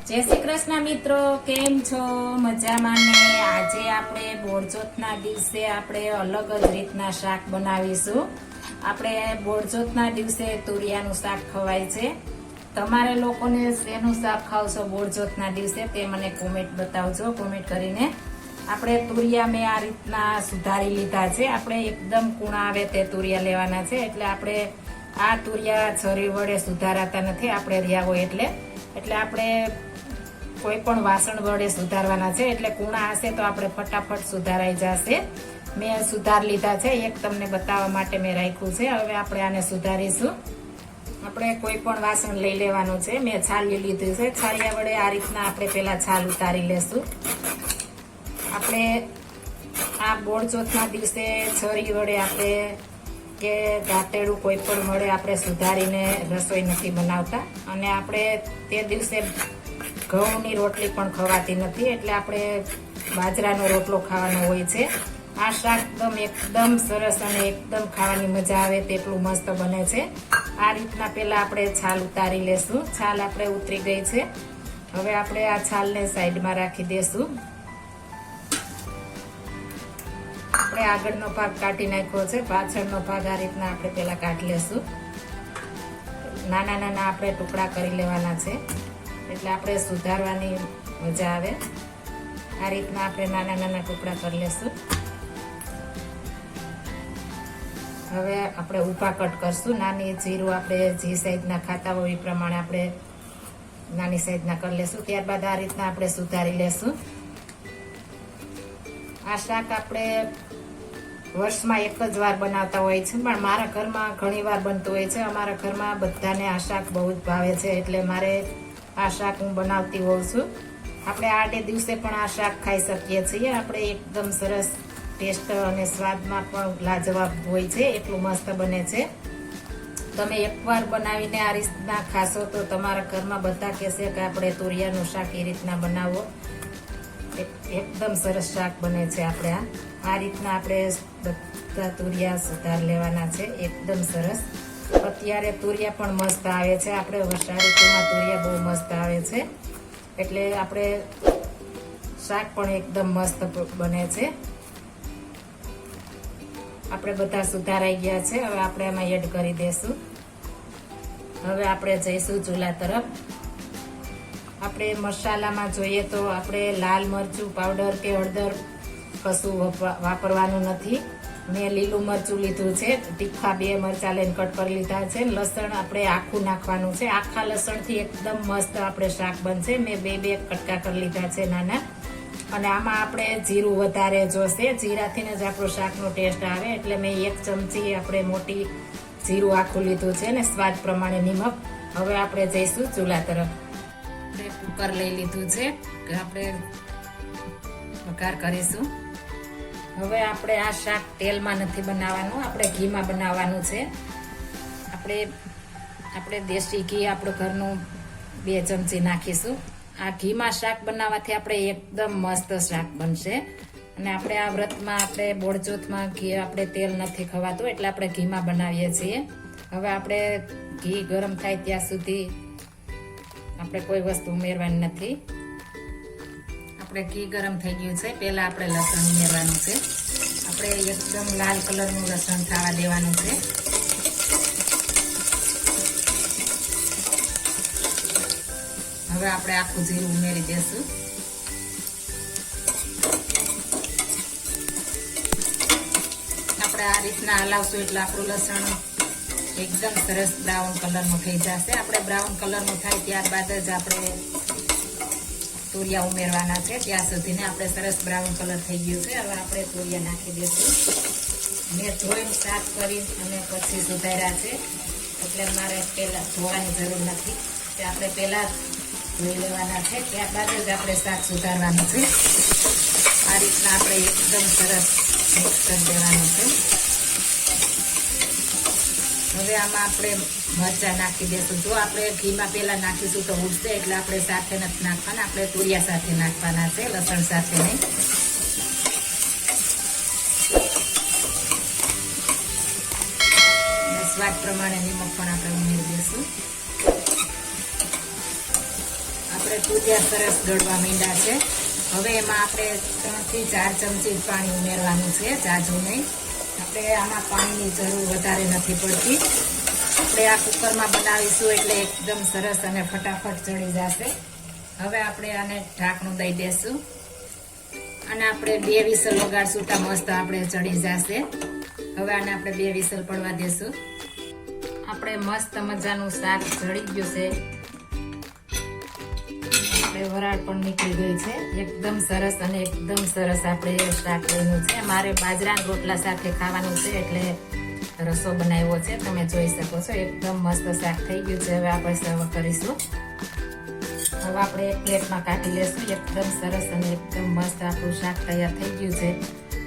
जय श्री कृष्ण मित्रों, केम छो? मजामां ने? आजे आपणे बोळचोथना दिवसे आपणे अलग ज रीतना शाक बनावीशुं। आपणे बोळचोथना दिवसे तुरियानुं शाक खवाय छे। तमारे लोकोने शेनुं शाक खावशो बोळचोथना दिवसे ते मने कोमेंट बतावजो। कोमेंट करीने આપણે તુરિયા મેં આ રીતના સુધારી લીધા છે। આપણે એકદમ કૂણા આવે તે તુરિયા લેવાના છે, એટલે આપણે આ તુરિયા છરી વડે સુધારાતા નથી, આપણે રહ્યા હોય એટલે આપણે કોઈ પણ વાસણ વડે સુધારવાના છે, એટલે કૂણા હશે તો આપણે ફટાફટ સુધારાઈ જશે। મેં સુધાર લીધા છે, એક તમને બતાવવા માટે મેં રાખ્યું છે। હવે આપણે આને સુધારીશું। આપણે કોઈ પણ વાસણ લઈ લેવાનું છે। મેં છાલી લીધું છે, છાલિયા વડે આ રીતના આપણે પહેલા છાલ ઉતારી લેશું। આપણે આ બોળચોથના દિવસે છરી વડે આપણે કે દાંતેડું કોઈ પણ વડે આપણે સુધારીને રસોઈ નથી બનાવતા, અને આપણે તે દિવસે ઘઉંની રોટલી પણ ખવાતી નથી, એટલે આપણે બાજરાનો રોટલો ખાવાનો હોય છે। આ શાક એકદમ સરસ અને એકદમ ખાવાની મજા આવે તેટલું મસ્ત બને છે। આ રીતના પહેલા આપણે છાલ ઉતારી લેશું। છાલ આપણે ઉતરી ગઈ છે। હવે આપણે આ છાલને સાઈડમાં રાખી દેશું। આપણે આગળનો ભાગ કાઢી નાખ્યો છે, પાછળનો ભાગ આ રીતના આપણે પહેલા કાઢી લેશું। નાના નાના આપણે ટુકડા કરી લેવાના છે, એટલે આપણે સુધારવાની મજા આવે। આ રીતના આપણે નાના નાના ટુકડા કરી લેશું। હવે આપણે ઊભા કટ કરશું। નાની જીરું આપણે જે સાઈઝના ખાતા હોય એ પ્રમાણે આપણે નાની સાઈઝના કરી લેશું। ત્યારબાદ આ રીતના આપણે સુધારી લેશું। આ શાક આપણે વર્ષમાં એક જ વાર બનાવતા હોય છે, પણ મારા ઘરમાં ઘણી વાર બનતું હોય છે। અમારા ઘરમાં બધાને આ શાક બહુ જ ભાવે છે, એટલે મારે આ શાક હું બનાવતી હોઉં છું। આપણે આડે દિવસે પણ આ શાક ખાઈ શકીએ છીએ। આપણે એકદમ સરસ ટેસ્ટ અને સ્વાદમાં પણ લાજવાબ હોય છે, એટલું મસ્ત બને છે। તમે એકવાર બનાવીને આ રીતના ખાશો તો તમારા ઘરમાં બધા કહેશે કે આપણે તુરિયાનું શાક એ રીતના બનાવો। એકદમ સરસ શાક બને છે। આપણે આ રીતના આપણે બધા તુરિયા સુધાર લેવાના છે, એકદમ સરસ। અત્યારે તુરિયા પણ મસ્ત આવે છે। આપણે વર્ષા ઋતુમાં તુરિયા બહુ મસ્ત આવે છે, એટલે આપણે શાક પણ એકદમ મસ્ત બને છે। આપણે બધા સુધારાઈ ગયા છે। હવે આપણે આમાં એડ કરી દેશું। હવે આપણે જઈશું ચૂલા તરફ। આપણે મસાલામાં જોઈએ તો આપણે લાલ મરચું પાવડર કે હળદર કશું વાપરવાનું નથી। મેં લીલું મરચું લીધું છે, તીખા 2 મરચા લઈને કટ કરી લીધા છે। લસણ આપણે આખું નાખવાનું છે। આખા લસણથી એકદમ મસ્ત આપણે શાક બનશે। મેં 2 કટકા કરી લીધા છે નાના, અને આમાં આપણે જીરું વધારે જોશે। જીરાથી જ આપણો શાકનો ટેસ્ટ આવે, એટલે મેં 1 ચમચી આપણે મોટી જીરું આખું લીધું છે, ને સ્વાદ પ્રમાણે નિમક। હવે આપણે જઈશું ચૂલા તરફ। કુકર લઈ લીધું છે, આપણે વઘાર કરીશું। હવે આપણે આ શાક તેલમાં નથી બનાવવાનું, આપણે ઘીમાં બનાવવાનું છે। આપણે દેશી ઘી આપણું ઘરનું 2 ચમચી નાખીશું। આ ઘીમાં શાક બનાવવાથી આપણે એકદમ મસ્ત શાક બનશે। અને આપણે આ વ્રતમાં આપણે બોળચોથમાં ઘી આપણે તેલ નથી ખવાતું, એટલે આપણે ઘીમાં બનાવીએ છીએ। હવે આપણે ઘી ગરમ થાય ત્યાં સુધી આપણે કોઈ વસ્તુ ઉમેરવાની નથી। આપણે ઘી ગરમ થઈ ગયું છે, પહેલા આપણે લસણ ઉમેરવાનું છે। આપણે એકદમ લાલ કલરનું લસણ થવા દેવાનું છે। હવે આપણે આખું જીરું ઉમેરી દેશું। આપણે આ રીતના હલાવશું એટલે આપણું લસણ એકદમ સરસ બ્રાઉન કલરનું થઈ જશે। આપણે બ્રાઉન કલરનું થાય ત્યારબાદ જ આપણે તુરિયા ઉમેરવાના છે। ત્યાં સુધીને આપણે સરસ બ્રાઉન કલર થઈ ગયું છે। હવે આપણે તુરિયા નાખી દઈશું। મેં ધોઈને સાફ કરી અને પછી સુધાર્યા છે, એટલે મારે પહેલાં ધોવાની જરૂર નથી, તે આપણે પહેલાં ધોઈ લેવાના છે, ત્યારબાદ જ આપણે શાક સુધારવાનું છે। આ રીતના આપણે એકદમ સરસ મિક્સ કરી દેવાનું છે। હવે આમાં આપણે મરચાં નાખી દઈશું। જો આપણે ઘીમાં પહેલા નાખીશું તો ઉડશે, એટલે આપણે સાથે નથી નાખવાના, આપણે તુરિયા સાથે નાખવાના છે, લસણ સાથે નહીં। સ્વાદ પ્રમાણે નિમક પણ આપણે ઉમેરી દઈશું। આપણે તુરિયા સરસ ગળવા માંડ્યા છે. હવે એમાં આપણે 3 થી 4 ચમચી પાણી ઉમેરવાનું છે, જાજુ નહીં. આપણે આમાં પાણીની જરૂર વધારે નથી પડતી. આપણે આ કુકરમાં બનાવીશું એટલે એકદમ સરસ અને ફટાફટ ચડી જશે. હવે આપણે આને ઢાંકણું દઈ દેશું અને આપણે 2 વિસલ વગાડશું તો મસ્ત આપણે ચડી જશે. હવે આને આપણે 2 વિસલ પડવા દેશું. આપણે મસ્ત મજાનું શાક ચડી ગયું છે. આપણે વરાળ પણ નીકળી ગઈ છે. એકદમ સરસ અને એકદમ સરસ આપણે શાક બન્યું છે. મારે બાજરાના રોટલા સાથે ખાવાનું છે એટલે રસો બનાવ્યો છે, તમે જોઈ શકો છો. એકદમ મસ્ત શાક થઈ ગયું છે. હવે આપણે સર્વ કરીશું. હવે આપણે એક પ્લેટમાં કાઢી લેશું. એકદમ સરસ અને એકદમ મસ્ત આપણું શાક તૈયાર થઈ ગયું છે.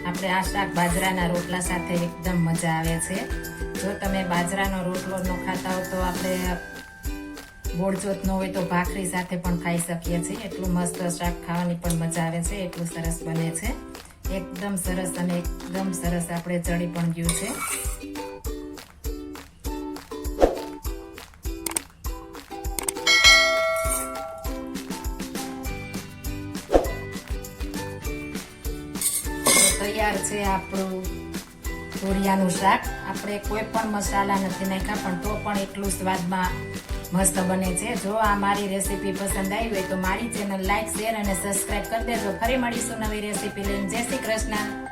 આપણે આ શાક બાજરાના રોટલા સાથે એકદમ મજા આવે છે. જો તમે બાજરાનો રોટલો ન ખાતા હો તો આપણે બોળચોથ ન હોય તો ભાખરી સાથે પણ ખાઈ શકીએ છીએ. એટલું મસ્ત શાક ખાવાની પણ મજા આવે છે. એટલું સરસ બને છે. એકદમ સરસ અને એકદમ સરસ આપણે ચડી પણ ગયું છે. તૈયાર છે આપણું તુરિયાનું શાક. આપણે કોઈ પણ મસાલા નથી નાખ્યા પણ તો પણ એટલું સ્વાદમાં મસ્ત બને છે. જો આ મારી રેસીપી પસંદ આવી હોય તો મારી ચેનલ લાઈક, શેર અને સબસ્ક્રાઇબ કરી દેજો. ફરી મળીશું નવી રેસીપી લઈને. જય શ્રી કૃષ્ણ.